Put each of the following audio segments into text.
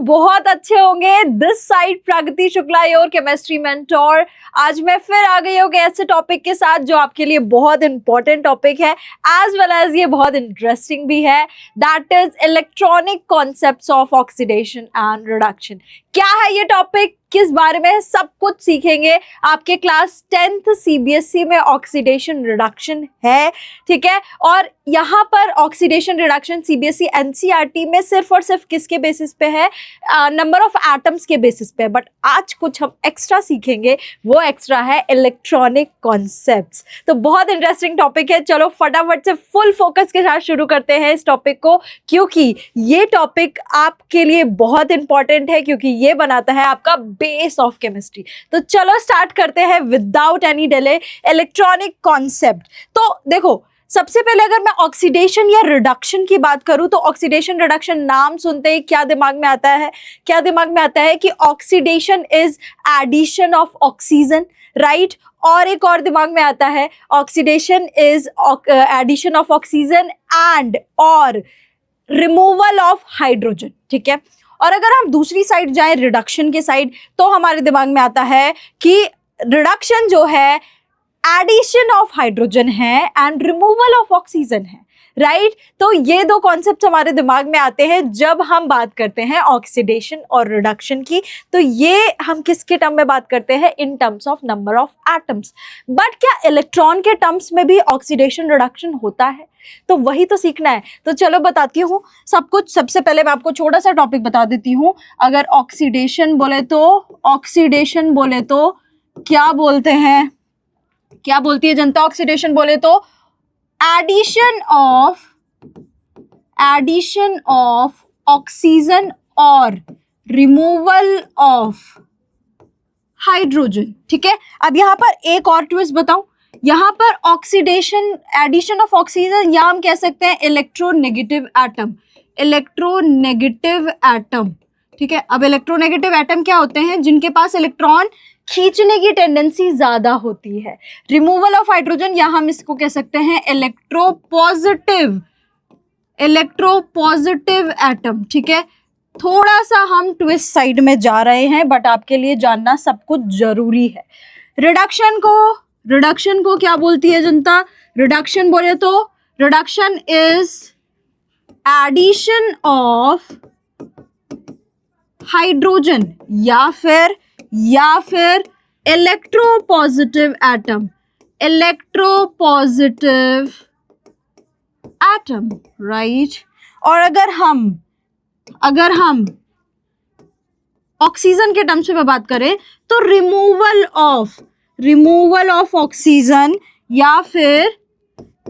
बहुत अच्छे होंगे। This side Pragati Shukla, your chemistry mentor. आज मैं फिर आ गई हूँ ऐसे टॉपिक के साथ जो आपके लिए बहुत इंपॉर्टेंट टॉपिक है, एज वेल एज ये बहुत इंटरेस्टिंग भी है। That is electronic concepts of oxidation and reduction. क्या है ये टॉपिक, किस बारे में, सब कुछ सीखेंगे। आपके क्लास 10th सीबीएसई में ऑक्सीडेशन रिडक्शन है, ठीक है। और यहाँ पर ऑक्सीडेशन रिडक्शन सीबीएसई एनसीईआरटी में सिर्फ और सिर्फ किसके बेसिस पे है, नंबर ऑफ एटम्स के बेसिस पे। बट आज कुछ हम एक्स्ट्रा सीखेंगे, वो एक्स्ट्रा है इलेक्ट्रॉनिक कॉन्सेप्ट्स। तो बहुत इंटरेस्टिंग टॉपिक है। चलो फटाफट से फुल फोकस के साथ शुरू करते हैं इस टॉपिक को, क्योंकि ये टॉपिक आपके लिए बहुत इंपॉर्टेंट है, क्योंकि ये बनाता है आपका बेस ऑफ केमिस्ट्री। तो चलो स्टार्ट करते हैं without any delay electronic concept. तो देखो, सबसे पहले अगर मैं ऑक्सीडेशन या रिडक्शन की बात करूं तो ऑक्सीडेशन रिडक्शन नाम सुनते ही क्या दिमाग में आता है? क्या दिमाग में आता है कि oxidation is addition of oxygen, right. और एक और दिमाग में आता है oxidation is addition of oxygen and और रिमूवल ऑफ हाइड्रोजन, ठीक है। और अगर हम दूसरी साइड जाएं रिडक्शन के साइड, तो हमारे दिमाग में आता है कि रिडक्शन जो है एडिशन ऑफ हाइड्रोजन है एंड रिमूवल ऑफ ऑक्सीजन है, राइट। तो ये दो कॉन्सेप्ट हमारे दिमाग में आते हैं जब हम बात करते हैं ऑक्सीडेशन और रिडक्शन की। तो ये हम किसके टर्म में बात करते हैं? In terms of number of atoms. But क्या इलेक्ट्रॉन के टर्म्स में भी ऑक्सीडेशन रिडक्शन होता है? तो वही तो सीखना है। तो चलो बताती हूँ सब कुछ। सबसे पहले मैं आपको छोटा सा टॉपिक बता देती हूँ। अगर ऑक्सीडेशन बोले तो क्या बोलते हैं, क्या बोलती है जनता? ऑक्सीडेशन बोले तो एडिशन ऑफ ऑक्सीजन और रिमूवल ऑफ हाइड्रोजन, ठीक है। अब यहां पर एक और ट्विस्ट बताऊं, यहां पर ऑक्सीडेशन एडिशन ऑफ ऑक्सीजन, या हम कह सकते हैं इलेक्ट्रोनेगेटिव एटम, ठीक है। अब इलेक्ट्रोनेगेटिव एटम क्या होते हैं? जिनके पास इलेक्ट्रॉन खींचने की टेंडेंसी ज्यादा होती है। रिमूवल ऑफ हाइड्रोजन, या हम इसको कह सकते हैं इलेक्ट्रोपॉजिटिव एटम, ठीक है। थोड़ा सा हम ट्विस्ट साइड में जा रहे हैं, बट आपके लिए जानना सब कुछ जरूरी है। रिडक्शन को क्या बोलती है जनता? रिडक्शन बोले तो reduction is addition of hydrogen या फिर इलेक्ट्रोपॉजिटिव एटम, राइट। और अगर हम ऑक्सीजन के टर्म्स में बात करें तो रिमूवल ऑफ ऑक्सीजन या फिर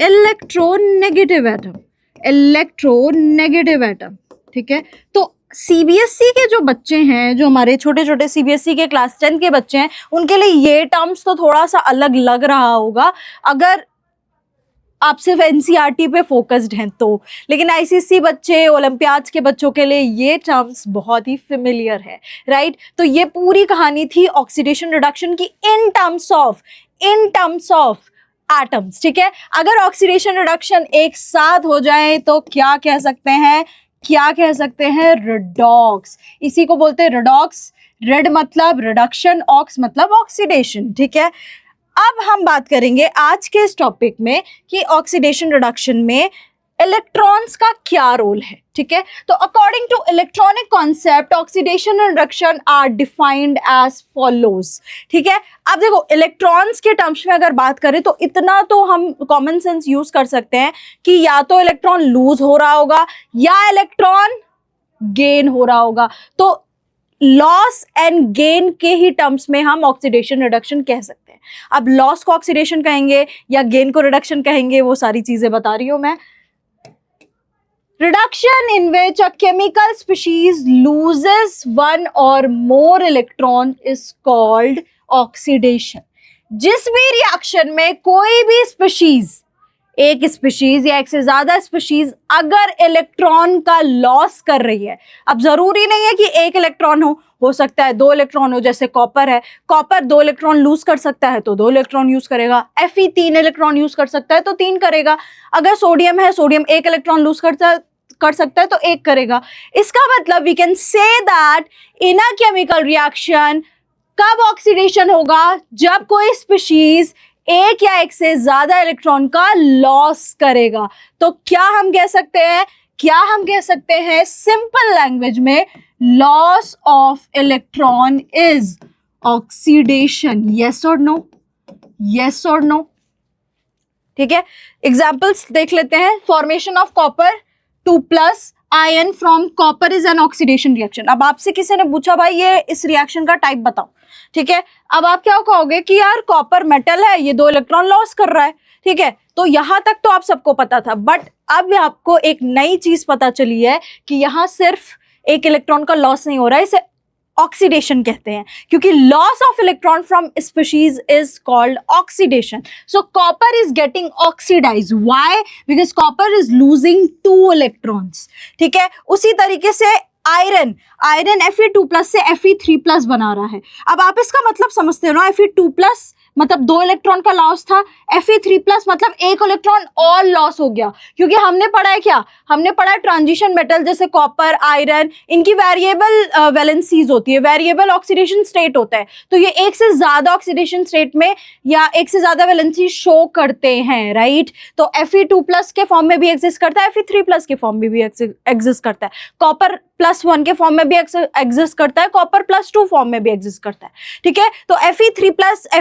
इलेक्ट्रोनेगेटिव एटम, ठीक है। तो सीबीएसई के जो बच्चे हैं, जो हमारे छोटे छोटे सीबीएसई के क्लास 10 के बच्चे हैं, उनके लिए ये टर्म्स तो थोड़ा सा अलग लग रहा होगा अगर आप सिर्फ एनसीईआरटी पे फोकस्ड हैं तो। लेकिन आईसीएसई बच्चे, ओलंपियाड्स के बच्चों के लिए ये टर्म्स बहुत ही फेमिलियर है, राइट। तो ये पूरी कहानी थी ऑक्सीडेशन रिडक्शन की इन टर्म्स ऑफ एटम्स, ठीक है। अगर ऑक्सीडेशन रिडक्शन एक साथ हो जाए तो क्या कह सकते हैं? रिडॉक्स। इसी को बोलते हैं रिडॉक्स। रेड मतलब रिडक्शन, ऑक्स मतलब ऑक्सीडेशन, ठीक है। अब हम बात करेंगे आज के इस टॉपिक में कि ऑक्सीडेशन रिडक्शन में इलेक्ट्रॉन्स का क्या रोल है, ठीक है। तो according to electronic concept oxidation and reduction are defined as follows, ठीक है। अब देखो, इलेक्ट्रॉन्स के टर्म्स में अगर बात करें तो इतना तो हम कॉमन सेंस यूज कर सकते हैं कि या तो इलेक्ट्रॉन लूज हो रहा होगा या इलेक्ट्रॉन गेन हो रहा होगा। तो लॉस एंड गेन के ही टर्म्स में हम ऑक्सीडेशन रिडक्शन कह सकते हैं। अब लॉस को ऑक्सीडेशन कहेंगे या गेन को रिडक्शन कहेंगे, वो सारी चीजें बता रही हूं मैं। Reduction in which a chemical species loses one or more electron is called oxidation. जिस भी रिएक्शन में कोई भी स्पीशीज, एक स्पीशीज या एक से ज्यादा स्पीशीज अगर इलेक्ट्रॉन का लॉस कर रही है, अब जरूरी नहीं है कि एक इलेक्ट्रॉन हो सकता है 2 इलेक्ट्रॉन हो। जैसे कॉपर है, कॉपर 2 इलेक्ट्रॉन लूज कर सकता है तो 2 इलेक्ट्रॉन यूज करेगा। Fe 3 इलेक्ट्रॉन यूज कर सकता है तो 3 करेगा। अगर सोडियम है, सोडियम 1 इलेक्ट्रॉन लूज कर सकता है तो एक करेगा। इसका मतलब we can say that in a chemical reaction कब ऑक्सीडेशन होगा, जब कोई स्पीशीज एक या एक से ज्यादा इलेक्ट्रॉन का लॉस करेगा। तो क्या हम कह सकते हैं सिंपल लैंग्वेज में, loss of electron is oxidation. Yes और नो, यस और नो। ठीक है, एग्जाम्पल्स देख लेते हैं। Formation of copper 2+ ion from copper is an oxidation reaction. अब आपसे किसी ने पूछा भाई ये इस रिएक्शन का टाइप बताओ, ठीक है, अब आप क्या कहोगे कि यार कॉपर मेटल है, ये 2 इलेक्ट्रॉन लॉस कर रहा है, ठीक है, तो यहां तक तो आप सबको पता था। बट अब आपको एक नई चीज पता चली है कि यहां सिर्फ एक इलेक्ट्रॉन का लॉस नहीं हो रहा है, इसे ऑक्सीडेशन कहते हैं, क्योंकि loss of electron from species is called oxidation. So copper is getting oxidise, why? Because copper is losing 2 electrons. ठीक है, उसी तरीके से आयरन Fe2+ से Fe3+ बना रहा है। अब आप इसका मतलब समझते हो ना, Fe2+ मतलब 2 इलेक्ट्रॉन का लॉस था, Fe3+ मतलब 1 इलेक्ट्रॉन और लॉस हो गया, क्योंकि हमने पढ़ा है क्या, हमने पढ़ा है ट्रांजिशन मेटल जैसे कॉपर, आयरन, इनकी वेरिएबल वैलेंसीज होती है, वेरिएबल ऑक्सीडेशन स्टेट होता है, तो ये एक से ज्यादा ऑक्सीडेशन स्टेट में या एक से ज्यादा वैलेंसी शो करते हैं, राइट। तो Fe2+ के फॉर्म में भी एग्जिस्ट करता है, Fe3+ के फॉर्म में भी एग्जिस्ट करता है, कॉपर +1 के फॉर्म में भी एग्जिस्ट करता है, कॉपर +2 फॉर्म में भी एग्जिस्ट करता है। ठीक है, तो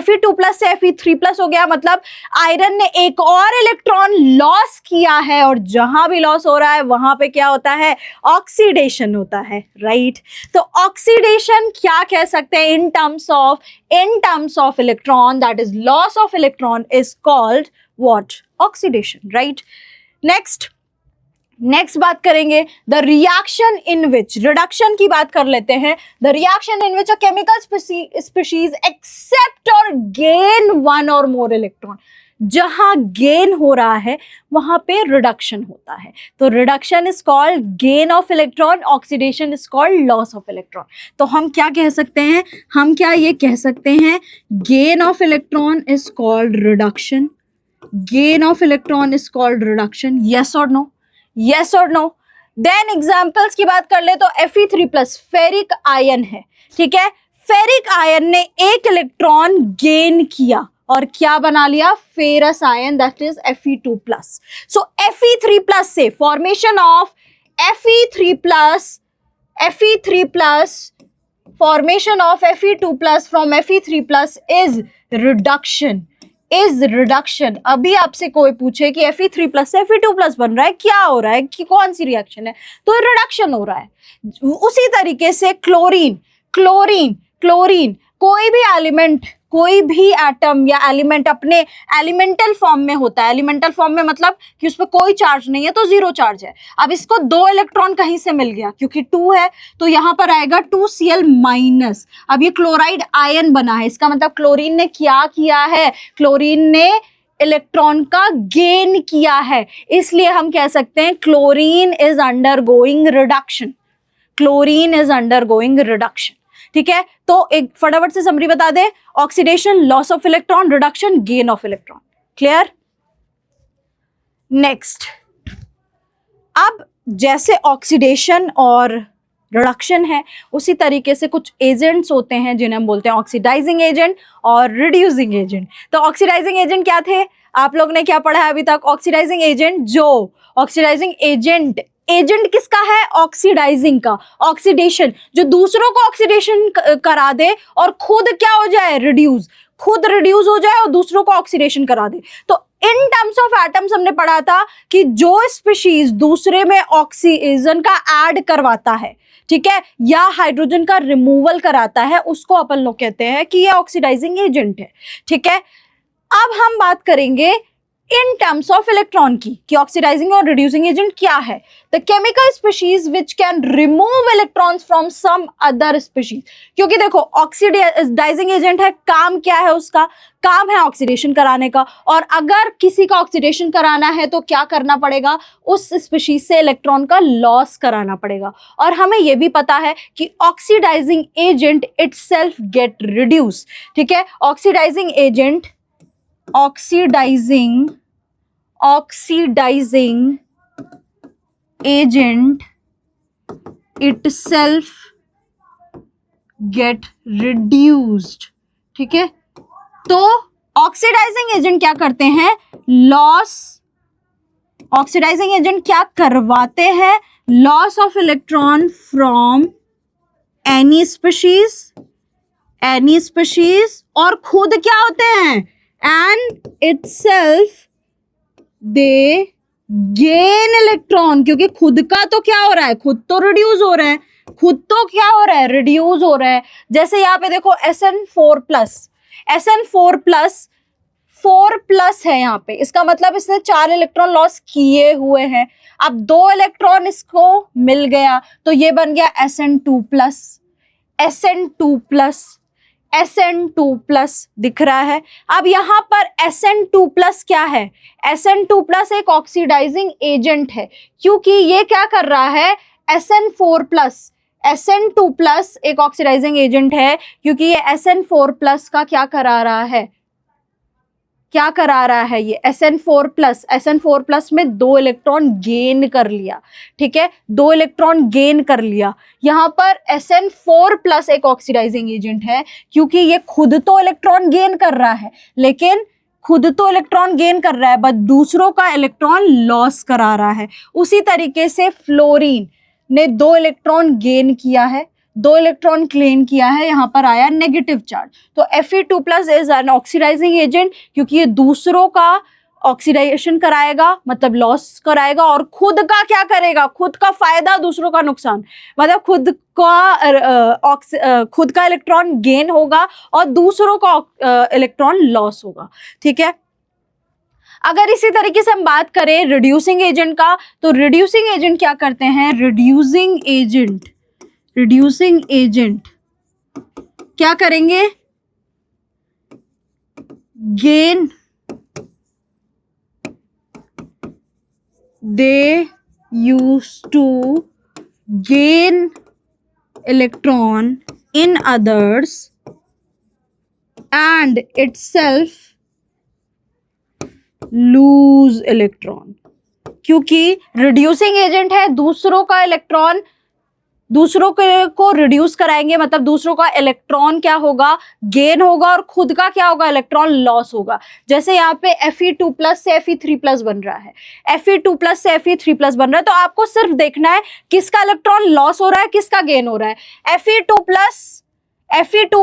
Fe2+ से Fe3+ हो गया, मतलब आयरन ने एक और इलेक्ट्रॉन लॉस किया है, और जहां भी लॉस हो रहा है वहां पे क्या होता है, ऑक्सीडेशन होता है, राइट। तो ऑक्सीडेशन क्या कह सकते हैं in terms of electron, that is loss of electron is called what, oxidation, right. Next बात करेंगे the reaction in which, reduction की बात कर लेते हैं। The reaction in which a chemical species accept और गेन 1 और मोर इलेक्ट्रॉन, जहां गेन हो रहा है वहां पे रिडक्शन होता है, तो reduction is called gain of electron, oxidation is called loss of electron. तो हम क्या कह सकते हैं, हम क्या ये कह सकते हैं, gain of electron is called reduction, gain of electron is called reduction. Yes और नो, यस और नो। देन एग्जांपल्स की बात कर ले तो Fe3+ फेरिक आयन है, ठीक है, फेरिक आयन ने 1 इलेक्ट्रॉन गेन किया और क्या बना लिया, ferrous ion, that is Fe2+। So Fe3+ से formation of Fe3+, formation of Fe2+ from Fe3+ is reduction. अभी आपसे कोई पूछे कि Fe3+ से Fe2+ बन रहा है, क्या हो रहा है, कि कौन सी रिएक्शन है, तो रिडक्शन हो रहा है। उसी तरीके से क्लोरीन, कोई भी एटम या एलिमेंट अपने एलिमेंटल फॉर्म में होता है, एलिमेंटल फॉर्म में मतलब कि उस पर कोई चार्ज नहीं है, तो 0 चार्ज है। अब इसको 2 इलेक्ट्रॉन कहीं से मिल गया, क्योंकि 2 है तो यहां पर आएगा 2Cl-। अब ये क्लोराइड आयन बना है, इसका मतलब क्लोरीन ने क्या किया है, क्लोरीन ने इलेक्ट्रॉन का गेन किया है, इसलिए हम कह सकते हैं क्लोरीन इज अंडरगोइंग रिडक्शन। ठीक है, तो एक फटाफट से समरी बता दे, oxidation, loss of electron, reduction, gain of electron. Clear. Next, अब जैसे ऑक्सीडेशन और रिडक्शन है, उसी तरीके से कुछ एजेंट्स होते हैं जिन्हें हम बोलते हैं ऑक्सीडाइजिंग एजेंट और रिड्यूसिंग एजेंट। तो ऑक्सीडाइजिंग एजेंट क्या थे, आप लोग ने क्या पढ़ा है अभी तक, ऑक्सीडाइजिंग एजेंट किसका है, ऑक्सीडाइजिंग का, ऑक्सीडेशन जो दूसरों को ऑक्सीडेशन करा दे और खुद क्या हो जाए, खुद रिड्यूस हो जाए और दूसरों को ऑक्सीडेशन करा दे। तो इन टर्म्स ऑफ एटम्स हमने पढ़ा था कि जो स्पीशीज दूसरे में ऑक्सीजन का ऐड करवाता है, ठीक है, या हाइड्रोजन का रिमूवल कराता है, उसको अपन लोग कहते हैं कि ये ऑक्सीडाइजिंग एजेंट है। ठीक है, अब हम बात करेंगे इन टर्म्स ऑफ इलेक्ट्रॉन की कि ऑक्सीडाइजिंग और रिड्यूसिंग एजेंट क्या है। The chemical species which can remove electrons from some other species, क्योंकि देखो ऑक्सीडाइजिंग एजेंट है, काम क्या है उसका, काम है ऑक्सीडेशन कराने का, और अगर किसी का ऑक्सीडेशन कराना है तो क्या करना पड़ेगा, उस स्पीशीज से इलेक्ट्रॉन का लॉस कराना पड़ेगा। और हमें यह भी पता है कि oxidising agent itself get reduce. ठीक है, oxidising agent itself get reduced, ठीक है। तो ऑक्सीडाइजिंग एजेंट क्या करते हैं, लॉस, ऑक्सीडाइजिंग एजेंट क्या करवाते हैं, loss of electron from any species, और खुद क्या होते हैं, and itself they gain electron, क्योंकि खुद का तो क्या हो रहा है, खुद तो रिड्यूस हो रहा है, खुद तो क्या हो रहा है, रिड्यूस हो रहा है। जैसे यहाँ पे देखो SN4 प्लस 4 प्लस है यहाँ पे, इसका मतलब इसने 4 इलेक्ट्रॉन लॉस किए हुए हैं। अब 2 इलेक्ट्रॉन इसको मिल गया तो ये बन गया SN2 प्लस दिख रहा है। अब यहाँ पर SN2 प्लस क्या है, SN2 प्लस एक ऑक्सीडाइजिंग एजेंट है, क्योंकि ये क्या कर रहा है, SN2 प्लस एक ऑक्सीडाइजिंग एजेंट है, क्योंकि ये SN4 प्लस का क्या करा रहा है, ये SN4 प्लस में 2 इलेक्ट्रॉन गेन कर लिया, ठीक है, 2 इलेक्ट्रॉन गेन कर लिया। यहाँ पर SN4 प्लस एक ऑक्सीडाइजिंग एजेंट है, क्योंकि ये खुद तो इलेक्ट्रॉन गेन कर रहा है, बट दूसरों का इलेक्ट्रॉन लॉस करा रहा है। उसी तरीके से फ्लोरीन ने 2 इलेक्ट्रॉन गेन किया है, 2 इलेक्ट्रॉन क्लेम किया है, यहाँ पर आया नेगेटिव चार्ज। तो Fe2 plus is an oxidising agent, क्योंकि ये दूसरों का ऑक्सीडाइजेशन कराएगा, मतलब लॉस कराएगा, और खुद का क्या करेगा, खुद का फायदा दूसरों का नुकसान, मतलब खुद का इलेक्ट्रॉन गेन होगा और दूसरों का इलेक्ट्रॉन लॉस होगा, ठीक है। अगर इसी तरीके से हम बात करें रिड्यूसिंग एजेंट का, तो रिड्यूसिंग एजेंट क्या करते हैं, रिड्यूसिंग एजेंट क्या करेंगे, gain, they used to gain electron in others and itself lose electron, क्योंकि रिड्यूसिंग एजेंट है, दूसरों को रिड्यूस कराएंगे, मतलब दूसरों का इलेक्ट्रॉन क्या होगा, गेन होगा, और खुद का क्या होगा, इलेक्ट्रॉन लॉस होगा। जैसे यहाँ पे Fe2 प्लस से Fe3 प्लस बन रहा है, Fe2 प्लस से Fe3 प्लस बन रहा है, तो आपको सिर्फ देखना है किसका इलेक्ट्रॉन लॉस हो रहा है, किसका गेन हो रहा है। Fe2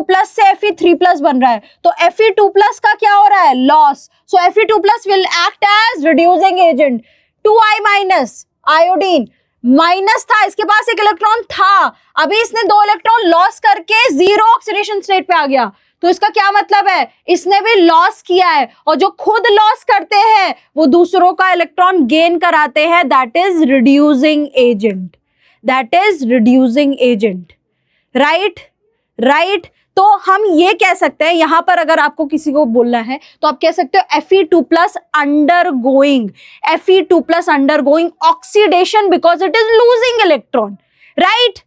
प्लस से Fe3 प्लस बन रहा है, तो Fe2 प्लस का क्या हो रहा है, loss, so Fe2 plus will act as reducing agent. 2I minus, iodine minus था, इसके पास एक इलेक्ट्रॉन था, अभी इसने 2 इलेक्ट्रॉन लॉस करके 0 ऑक्सीडेशन स्टेट पे आ गया, तो इसका क्या मतलब है, इसने भी लॉस किया है, और जो खुद लॉस करते हैं वो दूसरों का इलेक्ट्रॉन गेन कराते हैं, that is reducing agent, right. तो हम ये कह सकते हैं, यहां पर अगर आपको किसी को बोलना है तो आप कह सकते हो Fe2 plus undergoing oxidation because it is losing electron, right,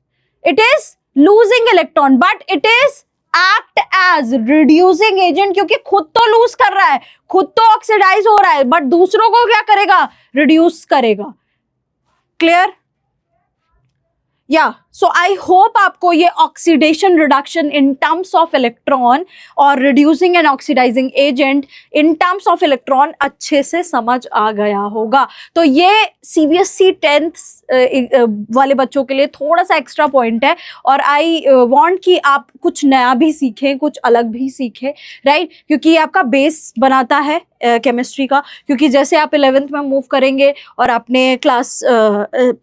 it is losing electron but it is act as reducing agent, क्योंकि खुद तो लूज कर रहा है, खुद तो ऑक्सीडाइज हो रहा है, बट दूसरों को क्या करेगा, रिड्यूस करेगा। क्लियर? सो आई होप आपको ये oxidation reduction in terms of electron और reducing and oxidizing agent in terms of electron अच्छे से समझ आ गया होगा। तो ये CBSE 10th वाले बच्चों के लिए थोड़ा सा एक्स्ट्रा पॉइंट है, और आई वांट कि आप कुछ नया भी सीखें, कुछ अलग भी सीखें, राइट, क्योंकि ये आपका बेस बनाता है केमिस्ट्री का। क्योंकि जैसे आप 11th में मूव करेंगे और आपने क्लास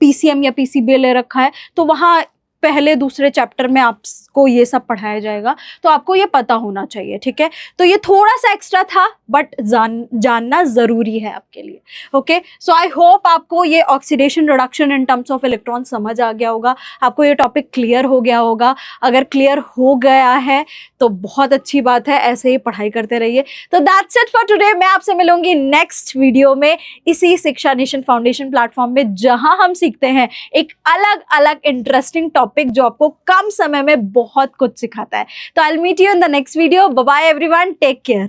PCM या PCB ले रखा है, तो वहाँ पहले दूसरे चैप्टर में आपको ये सब पढ़ाया जाएगा, तो आपको ये पता होना चाहिए, ठीक है। तो ये थोड़ा सा एक्स्ट्रा था, बट जानना जरूरी है आपके लिए। ओके, सो आई होप आपको ये oxidation reduction in terms of electron समझ आ गया होगा, आपको ये टॉपिक क्लियर हो गया होगा। अगर क्लियर हो गया है तो बहुत अच्छी बात है, ऐसे ही पढ़ाई करते रहिए। तो दैट्स इट फॉर टुडे। मैं आपसे मिलूंगी नेक्स्ट वीडियो में इसी शिक्षा नेशन फाउंडेशन प्लेटफॉर्म में, जहां हम सीखते हैं एक अलग अलग इंटरेस्टिंग टॉपिक जो आपको कम समय में बहुत कुछ सिखाता है। तो I will meet you in the next video. Bye bye everyone, take care.